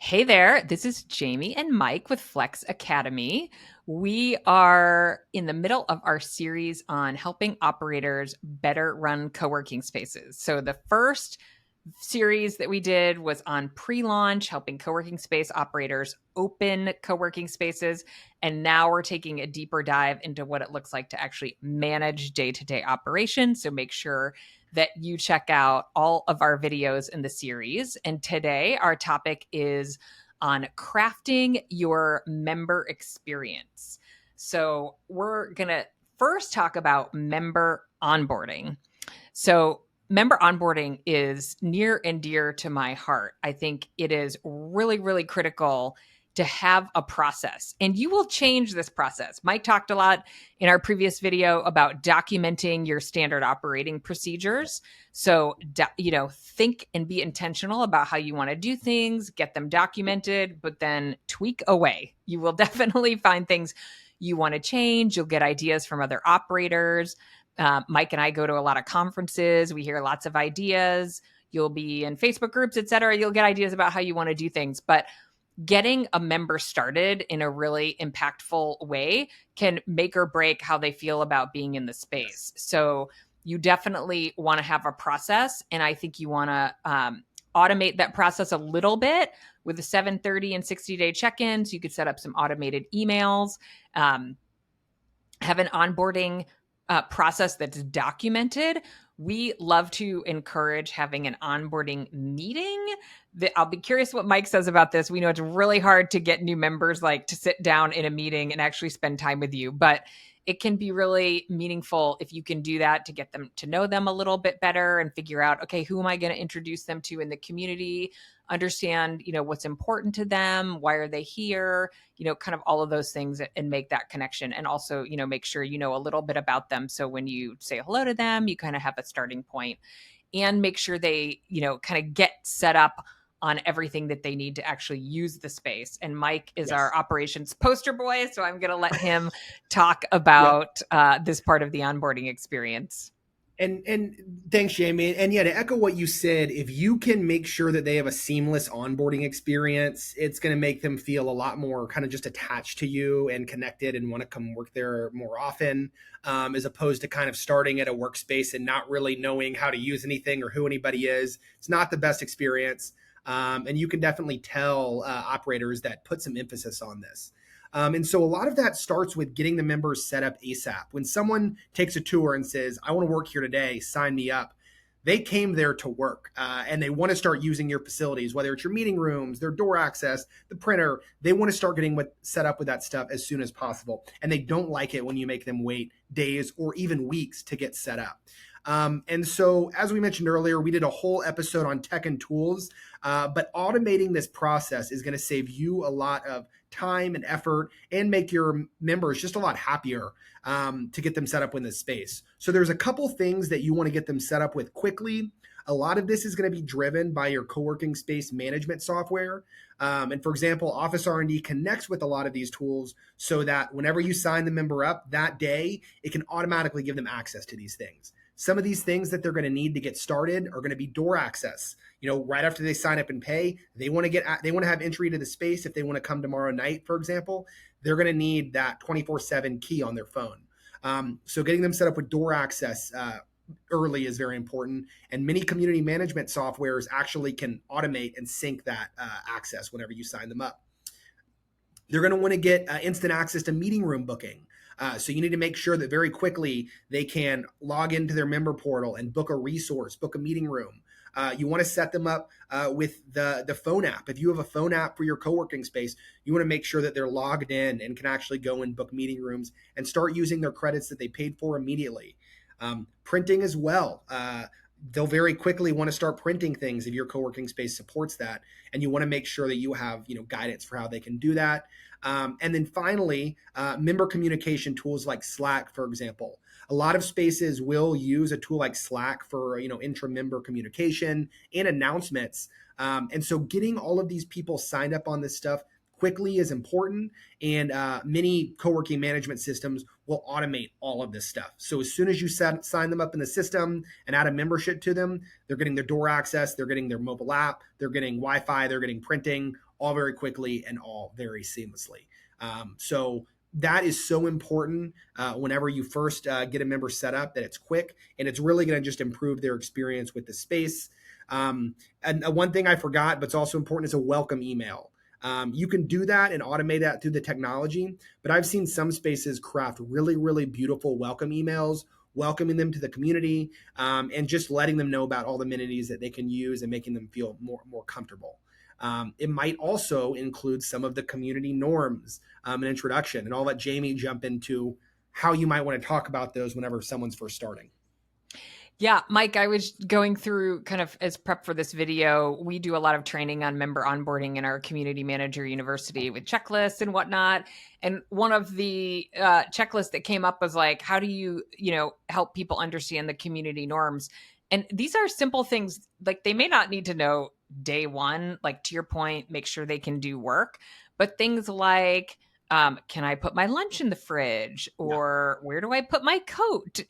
Hey there, this is Jamie and Mike with Flex Academy. We are in the middle of our series on helping operators better run co working spaces. So, the first series that we did was on pre launch, helping co working space operators open co working spaces. And now we're taking a deeper dive into what it looks like to actually manage day to day operations. So, make sure that you check out all of our videos in the series. And today, our topic is on crafting your member experience. So, we're going to first talk about member onboarding. So, member onboarding is near and dear to my heart. I think it is really, really critical to have a process, and you will change this process. Mike talked a lot in our previous video about documenting your standard operating procedures. So, think and be intentional about how you want to do things, get them documented, but then tweak away. You will definitely find things you want to change. You'll get ideas from other operators. Mike and I go to a lot of conferences. We hear lots of ideas. You'll be in Facebook groups, et cetera. You'll get ideas about how you want to do things. But getting a member started in a really impactful way can make or break how they feel about being in the space. So you definitely want to have a process. And I think you want to automate that process a little bit with the 730 and 60-day check-ins. You could set up some automated emails, have an onboarding process that's documented. We love to encourage having an onboarding meeting. I'll be curious what Mike says about this. We know it's really hard to get new members like to sit down in a meeting and actually spend time with you, but it can be really meaningful if you can do that to get them to know them a little bit better and figure out, okay, who am I going to introduce them to in the community? Understand, what's important to them. Why are they here? Kind of all of those things and make that connection. And also, make sure you know a little bit about them. So when you say hello to them, you kind of have a starting point and make sure they, kind of get set up on everything that they need to actually use the space. And Mike is our operations poster boy. So I'm going to let him talk about this part of the onboarding experience. And thanks, Jamie. And yeah, to echo what you said, if you can make sure that they have a seamless onboarding experience, it's going to make them feel a lot more kind of just attached to you and connected and want to come work there more often, as opposed to kind of starting at a workspace and not really knowing how to use anything or who anybody is. It's not the best experience. And you can definitely tell operators that put some emphasis on this. And so a lot of that starts with getting the members set up ASAP. When someone takes a tour and says, I want to work here today, sign me up, they came there to work and they want to start using your facilities, whether it's your meeting rooms, their door access, the printer. They want to start getting set up with that stuff as soon as possible. And they don't like it when you make them wait days or even weeks to get set up. And so, as we mentioned earlier, we did a whole episode on tech and tools, but automating this process is going to save you a lot of time and effort and make your members just a lot happier to get them set up in this space. So there's a couple things that you want to get them set up with quickly. A lot of this is going to be driven by your co-working space management software. And for example, OfficeRND connects with a lot of these tools so that whenever you sign the member up that day, it can automatically give them access to these things. Some of these things that they're going to need to get started are going to be door access. Right after they sign up and pay, they want to have entry to the space. If they want to come tomorrow night, for example, they're going to need that 24/7 key on their phone. So getting them set up with door access early is very important. And many community management softwares actually can automate and sync that access whenever you sign them up. They're going to want to get instant access to meeting room booking. So you need to make sure that very quickly they can log into their member portal and book a resource, book a meeting room. You want to set them up with the phone app. If you have a phone app for your co-working space, you want to make sure that they're logged in and can actually go and book meeting rooms and start using their credits that they paid for immediately. Printing as well. They'll very quickly want to start printing things if your co-working space supports that. And you want to make sure that you have guidance for how they can do that. And then finally, member communication tools like Slack, for example. A lot of spaces will use a tool like Slack for intra-member communication and announcements. And so getting all of these people signed up on this stuff quickly is important, and many co-working management systems will automate all of this stuff. So as soon as you sign them up in the system and add a membership to them, they're getting their door access, they're getting their mobile app, they're getting Wi-Fi, they're getting printing, all very quickly and all very seamlessly. So that is so important whenever you first get a member set up, that it's quick and it's really going to just improve their experience with the space. And one thing I forgot, but it's also important, is a welcome email. You can do that and automate that through the technology, but I've seen some spaces craft really, really beautiful welcome emails, welcoming them to the community, and just letting them know about all the amenities that they can use and making them feel more comfortable. It might also include some of the community norms, an introduction, and I'll let Jamie jump into how you might want to talk about those whenever someone's first starting. Yeah, Mike, I was going through kind of as prep for this video. We do a lot of training on member onboarding in our community manager university with checklists and whatnot. And one of the checklists that came up was like, how do you, help people understand the community norms? And these are simple things, like they may not need to know day one, like to your point, make sure they can do work, but things like, can I put my lunch in the fridge? Yeah. Or where do I put my coat?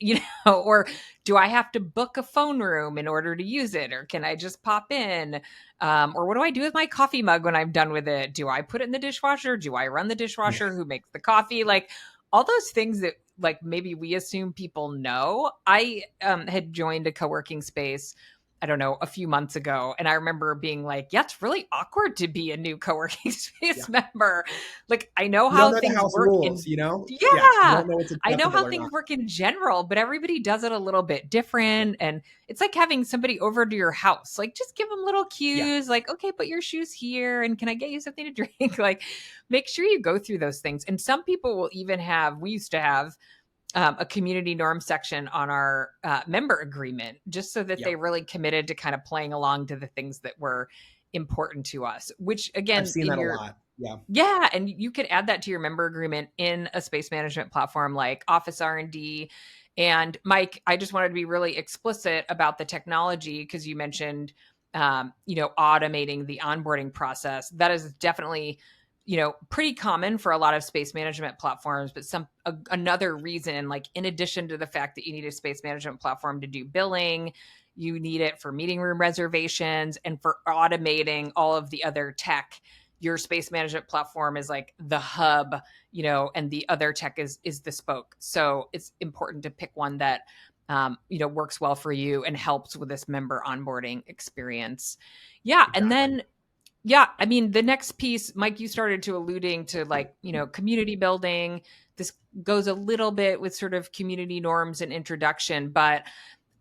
Or do I have to book a phone room in order to use it? Or can I just pop in? Or what do I do with my coffee mug when I'm done with it? Do I put it in the dishwasher? Do I run the Yeah. dishwasher? Who makes the coffee? Like all those things that like maybe we assume people know. I had joined a co-working space, I don't know, a few months ago. And I remember being like, yeah, it's really awkward to be a new co-working Yeah. space member. Like, I know You don't how know the things house work rules, in, you know? Yeah. You yeah, don't know what's I know acceptable how or things not. work in general, but everybody does it a little bit Yeah. different. And it's like having somebody over to your house, like just give them little Yeah. cues, like, okay, put your shoes here. And can I get you something to drink? Like, make sure you go through those things. And some people will even have, we used to have, a community norm section on our member agreement, just so that Yeah. they really committed to kind of playing along to the things that were important to us, which I've again, seen in that a your, lot. Yeah. yeah, and you could add that to your member agreement in a space management platform like OfficeRND. And Mike, I just wanted to be really explicit about the technology because you mentioned, automating the onboarding process. That is definitely, pretty common for a lot of space management platforms. But another reason, like in addition to the fact that you need a space management platform to do billing, you need it for meeting room reservations and for automating all of the other tech. Your space management platform is like the hub, and the other tech is the spoke. So it's important to pick one that works well for you and helps with this member onboarding experience. Yeah, and Exactly. then yeah, I mean the next piece, Mike, you started to alluding to like community building. This goes a little bit with sort of community norms and introduction, but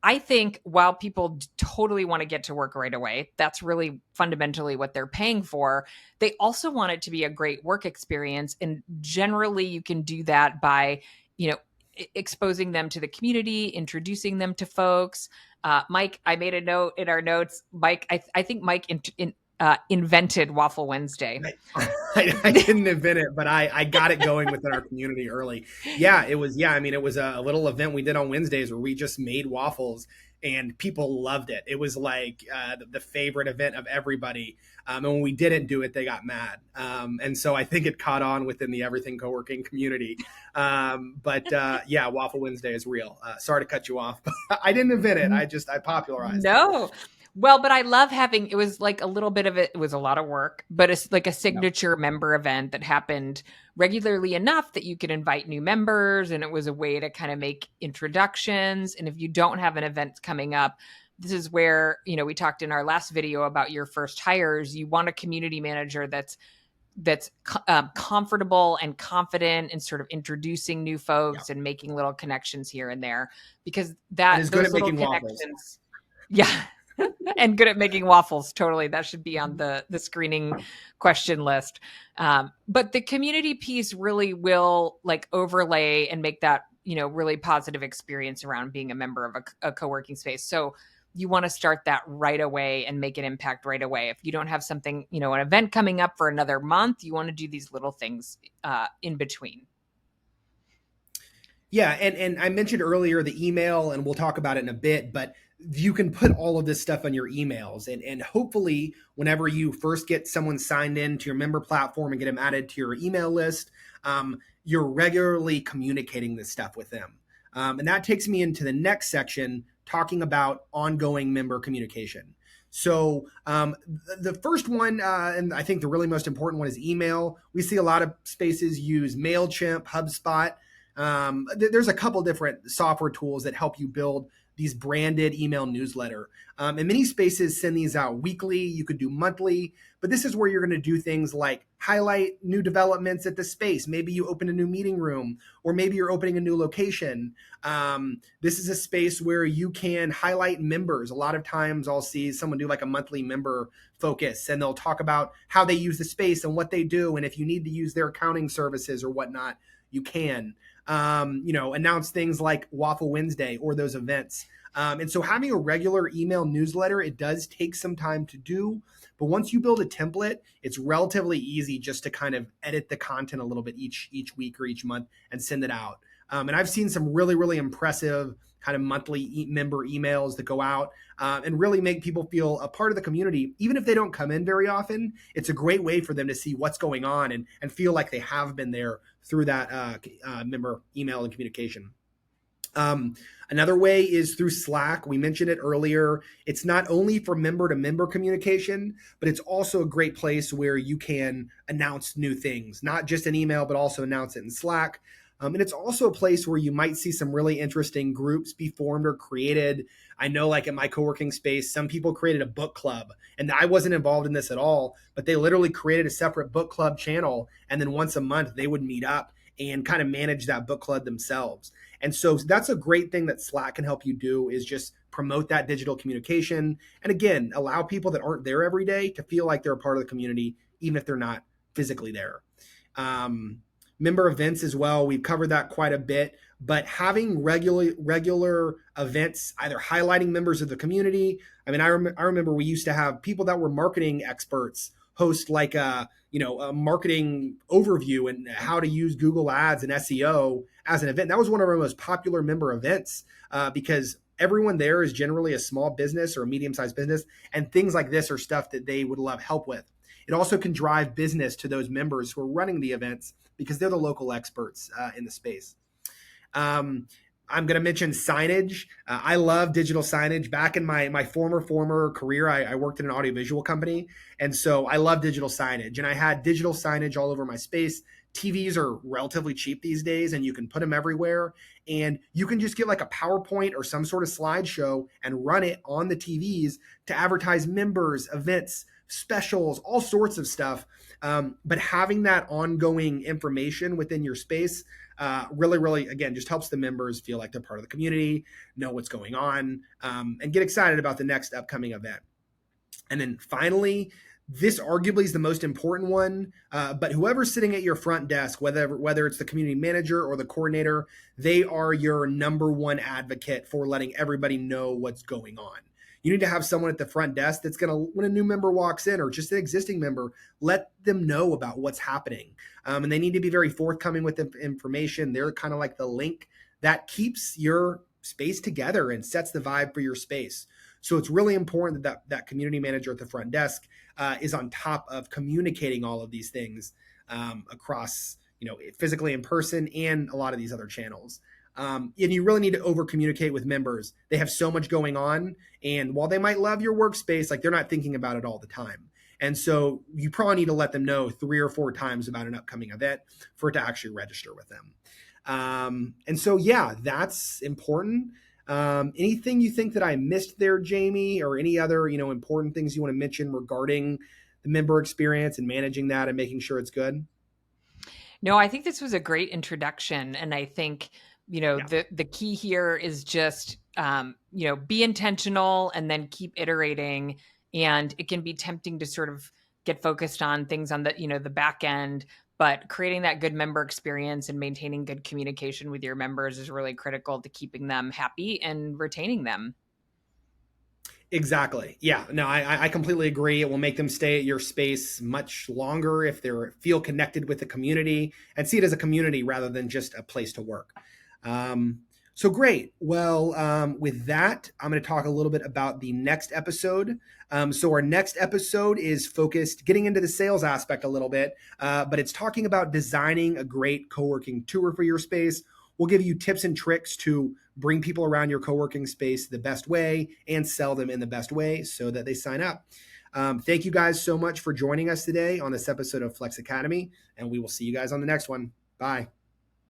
I think while people totally want to get to work right away, that's really fundamentally what they're paying for. They also want it to be a great work experience. And generally, you can do that by, exposing them to the community, introducing them to folks. Mike, I made a note in our notes. Mike, I think Mike invented Waffle Wednesday. I didn't invent it, but I got it going within our community early. Yeah, it was. Yeah, I mean, it was a little event we did on Wednesdays where we just made waffles, and people loved it. It was like the favorite event of everybody. And when we didn't do it, they got mad. And so I think it caught on within the Everything Co-working community. But yeah, Waffle Wednesday is real. Sorry to cut you off. I didn't invent it. I popularized it. No. Well, but I love having it was like a little bit of it was a lot of work, but it's like a Yep. signature member event that happened regularly enough that you could invite new members and it was a way to kind of make introductions. And if you don't have an event coming up, this is where, we talked in our last video about your first hires, you want a community manager that's comfortable and confident in sort of introducing new Yep. folks and making little connections here and there because And is good those at little making waffles. connections, yeah. And good at making waffles. Totally. That should be on the screening question list. But the community piece really will like overlay and make that, really positive experience around being a member of a co-working space. So you want to start that right away and make an impact right away. If you don't have something, an event coming up for another month, you want to do these little things in between. Yeah, and I mentioned earlier the email, and we'll talk about it in a bit, but you can put all of this stuff on your emails. And hopefully, whenever you first get someone signed in to your member platform and get them added to your email list, you're regularly communicating this stuff with them. And that takes me into the next section, talking about ongoing member communication. So the first one, and I think the really most important one, is email. We see a lot of spaces use MailChimp, HubSpot. There's a couple different software tools that help you build these branded email newsletter. And many spaces send these out weekly. You could do monthly, but this is where you're going to do things like highlight new developments at the space. Maybe you open a new meeting room, or maybe you're opening a new location. This is a space where you can highlight members. A lot of times I'll see someone do like a monthly member focus, and they'll talk about how they use the space and what they do. And if you need to use their accounting services or whatnot, you can. Announce things like Waffle Wednesday or those events. And so having a regular email newsletter, it does take some time to do. But once you build a template, it's relatively easy just to kind of edit the content a little bit each week or each month and send it out. And I've seen some really, really impressive kind of monthly member emails that go out and really make people feel a part of the community. Even if they don't come in very often, it's a great way for them to see what's going on and feel like they have been there through that member email and communication. Another way is through Slack. We mentioned it earlier. It's not only for member to member communication, but it's also a great place where you can announce new things, not just an email, but also announce it in Slack. And it's also a place where you might see some really interesting groups be formed or created. I know, like in my co-working space, some people created a book club, and I wasn't involved in this at all, but they literally created a separate book club channel. And then once a month, they would meet up and kind of manage that book club themselves. And so that's a great thing that Slack can help you do, is just promote that digital communication. And again, allow people that aren't there every day to feel like they're a part of the community, even if they're not physically there. Member events as well. We've covered that quite a bit, but having regular events, either highlighting members of the community. I mean, I remember we used to have people that were marketing experts host like a marketing overview and how to use Google Ads and SEO as an event. That was one of our most popular member events because everyone there is generally a small business or a medium-sized business, and things like this are stuff that they would love help with. It also can drive business to those members who are running the events because they're the local experts in the space. I'm going to mention signage. I love digital signage. Back in my former career, I worked in an audiovisual company. And so I love digital signage. And I had digital signage all over my space. TVs are relatively cheap these days, and you can put them everywhere. And you can just get like a PowerPoint or some sort of slideshow and run it on the TVs to advertise members, events, specials, all sorts of stuff. But having that ongoing information within your space really, again, just helps the members feel like they're part of the community, know what's going on, and get excited about the next upcoming event. And then finally, this arguably is the most important one, but whoever's sitting at your front desk, whether it's the community manager or the coordinator, they are your number one advocate for letting everybody know what's going on. You need to have someone at the front desk that's going to, when a new member walks in or just an existing member, let them know about what's happening. And they need to be very forthcoming with the information. They're kind of like the link that keeps your space together and sets the vibe for your space. So it's really important that community manager at the front desk is on top of communicating all of these things across, physically in person and a lot of these other channels. And you really need to over communicate with members. They have so much going on. And while they might love your workspace, like they're not thinking about it all the time. And so you probably need to let them know 3 or 4 times about an upcoming event for it to actually register with them. And so, yeah, that's important. Anything you think that I missed there, Jamie, or any other, important things you want to mention regarding the member experience and managing that and making sure it's good? No, I think this was a great introduction. And I think, Yeah. the key here is just, be intentional and then keep iterating. And it can be tempting to sort of get focused on things on the back end, but creating that good member experience and maintaining good communication with your members is really critical to keeping them happy and retaining them. Exactly. Yeah. No, I completely agree. It will make them stay at your space much longer if they feel connected with the community and see it as a community rather than just a place to work. So great. Well, with that, I'm going to talk a little bit about the next episode. So our next episode is focused, getting into the sales aspect a little bit, but it's talking about designing a great co-working tour for your space. We'll give you tips and tricks to bring people around your co-working space the best way and sell them in the best way so that they sign up. Thank you guys so much for joining us today on this episode of Flex Academy, and we will see you guys on the next one. Bye.